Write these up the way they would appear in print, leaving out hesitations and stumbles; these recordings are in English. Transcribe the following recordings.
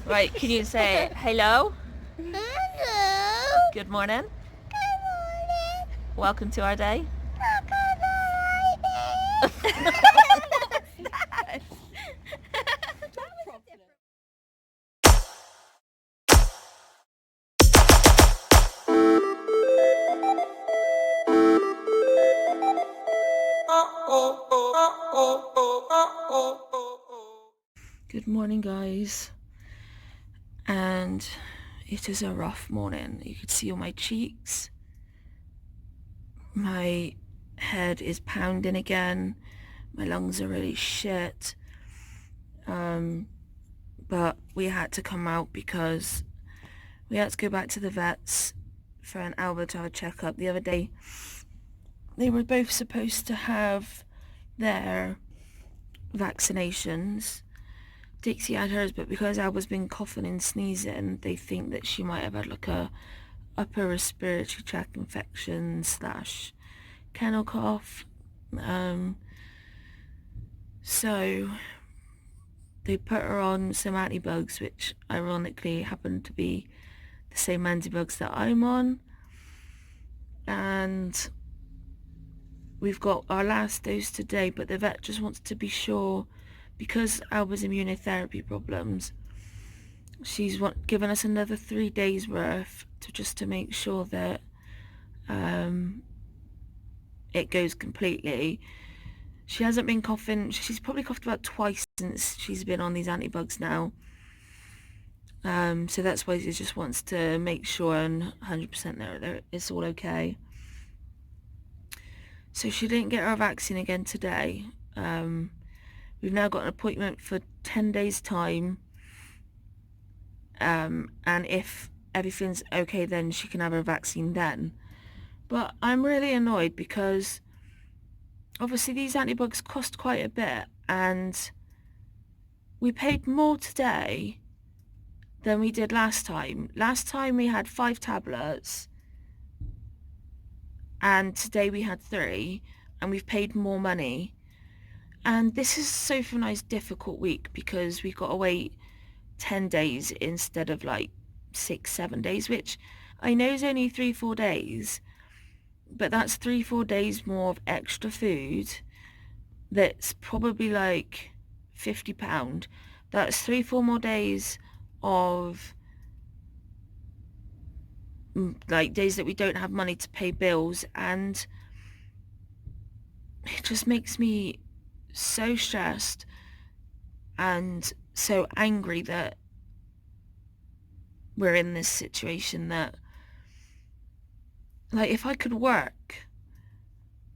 Right, can you say hello? Hello. Good morning. Good morning. Welcome to our day. What's that? Good morning, guys. And it is a rough morning. You could see all my cheeks. My head is pounding again. My lungs are really shit. But we had to come out because we had to go back to the vets for an Alba to have a checkup. The other day, they were both supposed to have their vaccinations. Dixie had hers, but because Alba's been coughing and sneezing, they think that she might have had like a upper respiratory tract infection / kennel cough. So they put her on some antibugs, which ironically happened to be the same antibugs that I'm on. And we've got our last dose today, but the vet just wants to be sure, because Alba's immunotherapy problems, she's given us another 3 days worth to make sure that it goes completely. She hasn't been coughing. She's probably coughed about twice since she's been on these antibugs now. So that's why she just wants to make sure and 100% that it's all okay. So she didn't get her vaccine again today. We've now got an appointment for 10 days time. And if everything's okay, then she can have her vaccine then. But I'm really annoyed because obviously these antibugs cost quite a bit, and we paid more today than we did last time. Last time we had 5 tablets, and today we had 3, and we've paid more money. And this is so for a nice difficult week because we've got to wait 10 days instead of like 6-7 days, which I know is only 3-4 days, but that's 3-4 days more of extra food. That's probably like £50. That's 3-4 more days of like days that we don't have money to pay bills, and it just makes me so stressed and so angry that we're in this situation. That, like, if I could work,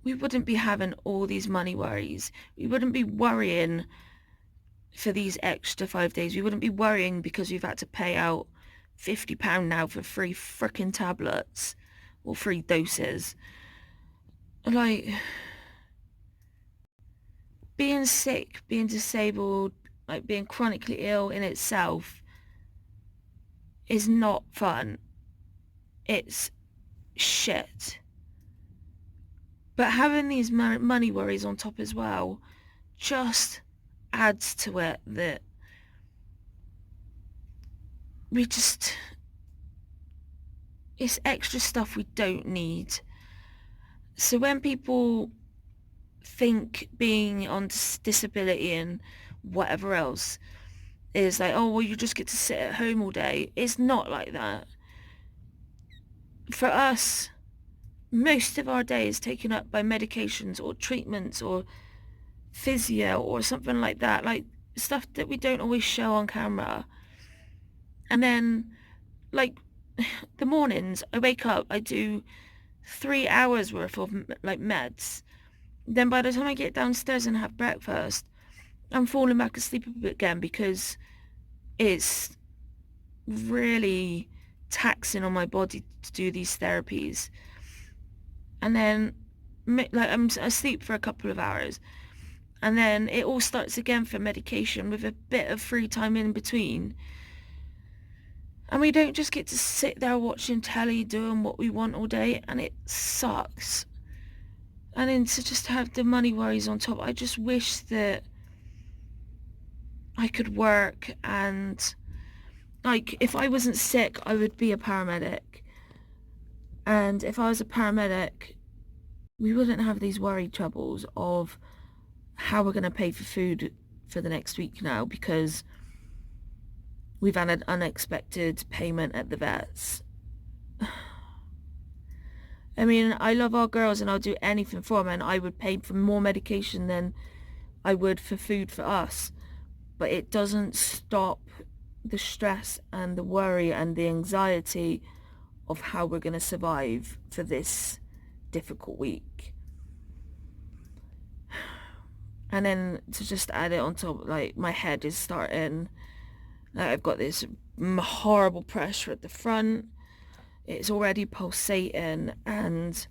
we wouldn't be having all these money worries. We wouldn't be worrying for these extra 5 days. We wouldn't be worrying because we've had to pay out £50 now for 3 frickin' tablets or 3 doses. Like, being sick, being disabled, like being chronically ill in itself is not fun. It's shit. But having these money worries on top as well just adds to it, that it's extra stuff we don't need. So when people think being on disability and whatever else is like, oh, well, you just get to sit at home all day, it's not like that. For us, most of our day is taken up by medications or treatments or physio or something like that, like stuff that we don't always show on camera. And then, like, the mornings, I wake up, I do 3 hours worth of like meds. Then by the time I get downstairs and have breakfast, I'm falling back asleep again because it's really taxing on my body to do these therapies. And then, like, I'm asleep for a couple of hours, and then it all starts again for medication with a bit of free time in between. And we don't just get to sit there watching telly, doing what we want all day, and it sucks. And then to just have the money worries on top, I just wish that I could work and like, if I wasn't sick, I would be a paramedic. And if I was a paramedic, we wouldn't have these worried troubles of how we're going to pay for food for the next week now because we've had an unexpected payment at the vets. I mean, I love our girls and I'll do anything for them, and I would pay for more medication than I would for food for us. But it doesn't stop the stress and the worry and the anxiety of how we're going to survive for this difficult week. And then to just add it on top, like, my head is starting, like, I've got this horrible pressure at the front. It's already pulsating and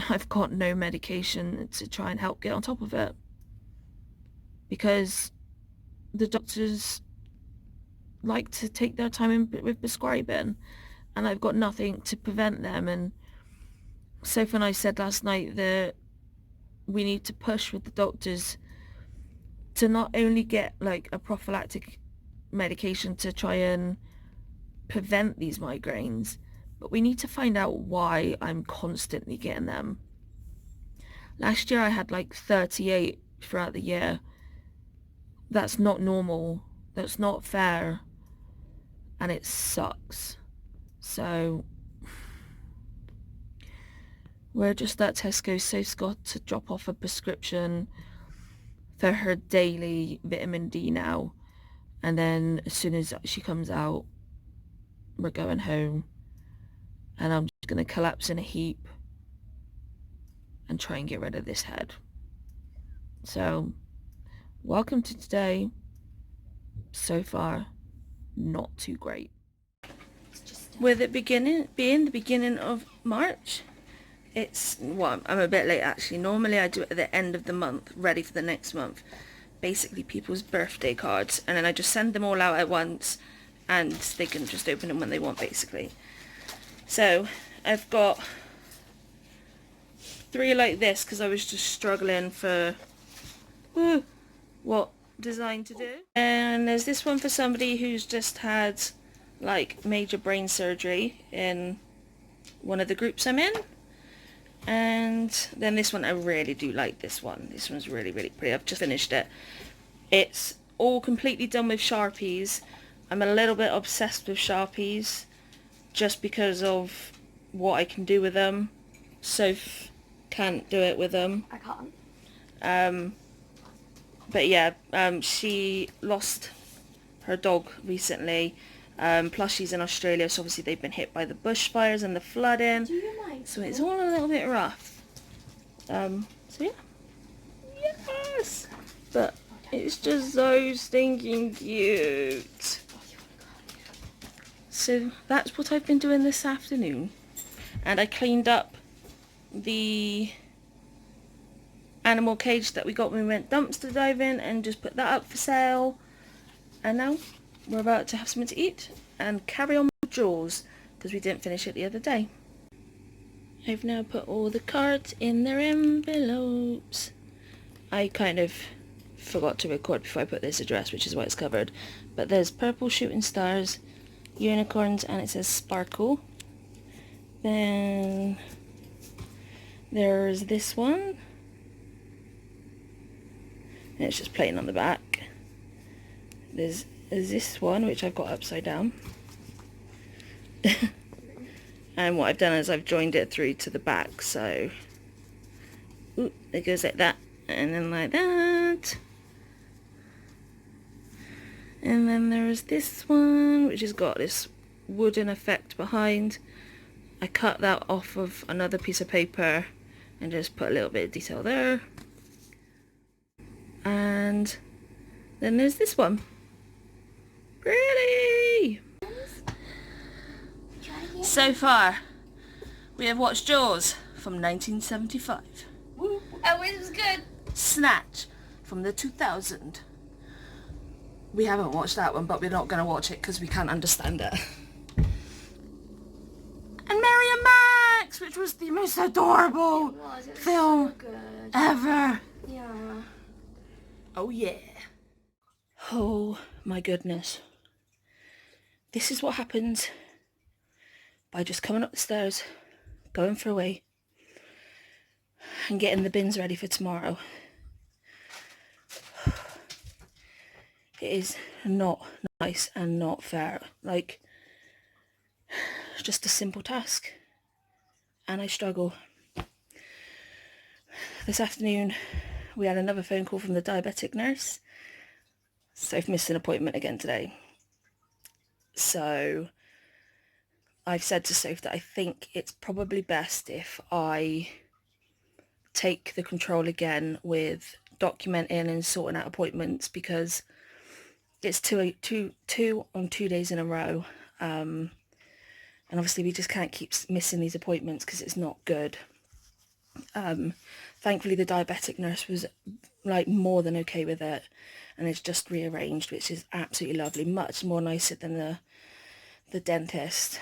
I've got no medication to try and help get on top of it because the doctors like to take their time with prescribing, and I've got nothing to prevent them. And Sophie and I said last night that we need to push with the doctors to not only get like a prophylactic medication to try and prevent these migraines, but we need to find out why I'm constantly getting them. Last year I had like 38 throughout the year. That's not normal. That's not fair. And it sucks. So we're just at Tesco. Soph's got to drop off a prescription for her daily vitamin D now. And then as soon as she comes out, we're going home. And I'm just going to collapse in a heap and try and get rid of this head. So, welcome to today. So far, not too great. With it being the beginning of March, I'm a bit late actually. Normally I do it at the end of the month, ready for the next month. Basically people's birthday cards, and then I just send them all out at once and they can just open them when they want, basically. So I've got 3 like this because I was just struggling for what design to do. And there's this one for somebody who's just had like major brain surgery in one of the groups I'm in. And then this one, I really do like this one. This one's really, really pretty. I've just finished it. It's all completely done with Sharpies. I'm a little bit obsessed with Sharpies just because of what I can do with them. Soph can't do it with them. I can't. But yeah, she lost her dog recently. Plus she's in Australia, so obviously they've been hit by the bushfires and the flooding. So it's all a little bit rough. So yeah. Yes! But it's just so stinking cute. So that's what I've been doing this afternoon. And I cleaned up the animal cage that we got when we went dumpster diving and just put that up for sale. And now we're about to have something to eat and carry on with Jaws because we didn't finish it the other day. I've now put all the cards in their envelopes. I kind of forgot to record before I put this address, which is why it's covered. But there's purple shooting stars, unicorns, and it says sparkle. Then there's this one. And it's just plain on the back. There's this one, which I've got upside down. And what I've done is I've joined it through to the back, so it goes like that, and then like that. And then there's this one, which has got this wooden effect behind. I cut that off of another piece of paper and just put a little bit of detail there. And then there's this one. Pretty! So far, we have watched Jaws from 1975. Oh, it was good. Snatch from the 2000. We haven't watched that one, but we're not going to watch it because we can't understand it. And Mary and Max, which was the most adorable film so good. ever. Yeah. Oh yeah. Oh my goodness. this is what happens by just coming up the stairs, going for a wee, and getting the bins ready for tomorrow. It is not nice and not fair. Like, it's just a simple task. And I struggle. This afternoon, we had another phone call from the diabetic nurse. So I've missed an appointment again today. So I've said to Soph that I think it's probably best if I take the control again with documenting and sorting out appointments, because it's two on 2 days in a row. And obviously we just can't keep missing these appointments because it's not good. Thankfully the diabetic nurse was like more than okay with it, and it's just rearranged, which is absolutely lovely, much more nicer than the dentist,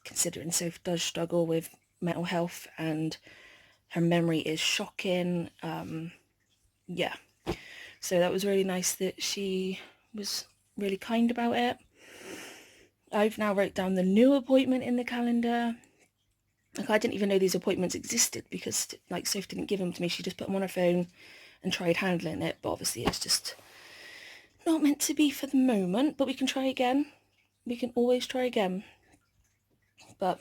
considering Soph does struggle with mental health and her memory is shocking. Yeah, so that was really nice that she was really kind about it. I've now wrote down the new appointment in the calendar. Like, I didn't even know these appointments existed because, like, Soph didn't give them to me. She just put them on her phone and tried handling it, but obviously it's just not meant to be for the moment. But we can try again. We can always try again. But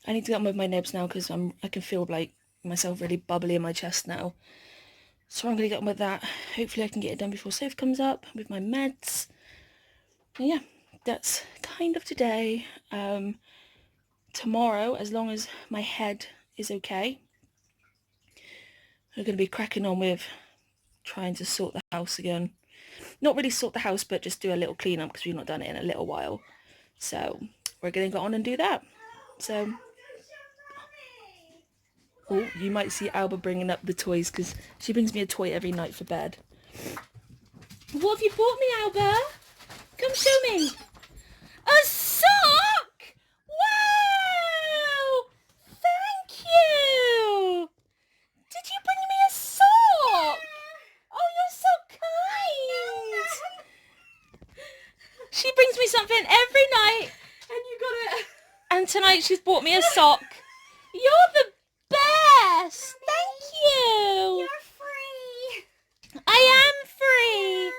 I need to get on with my nibs now because I can feel like myself really bubbly in my chest now. So I'm going to get on with that. Hopefully I can get it done before Soph comes up with my meds. And yeah, that's kind of today. Tomorrow, as long as my head is okay, we're going to be cracking on with trying to sort the house again. Not really sort the house, but just do a little clean up because we've not done it in a little while. So we're going to go on and do that. So, oh, you might see Alba bringing up the toys because she brings me a toy every night for bed. What have you bought me, Alba? Come show me. A sock! Wow! Thank you! Did you bring me a sock? Oh, you're so kind! She brings me something every night. And you got it. And tonight she's bought me a sock. You're the best! Thank you! You're free. I am free!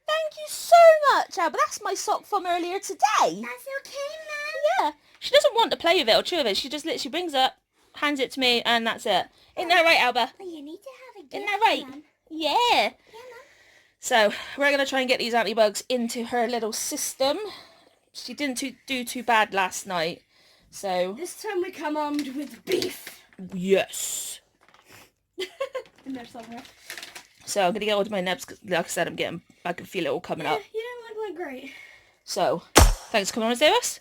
Thank you so much, Alba. That's my sock from earlier today. That's okay, Mum. Yeah. She doesn't want to play with it or chew with it. She just literally brings it up, hands it to me, and that's it. Isn't that right, Alba? Well, you need to have a gift. Isn't that right? Mum. Yeah. Yeah, Mum. So we're going to try and get these antibugs into her little system. She didn't do too bad last night. So This time we come armed with beef. yes. In there somewhere. So I'm going to get hold of my nebs because, like I said, I can feel it all coming up. You don't look like great. So thanks for coming on and stay with us.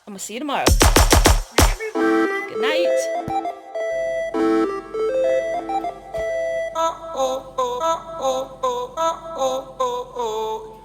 And we'll see you tomorrow. Bye, everyone. Good night. Oh, oh, oh, oh, oh, oh, oh.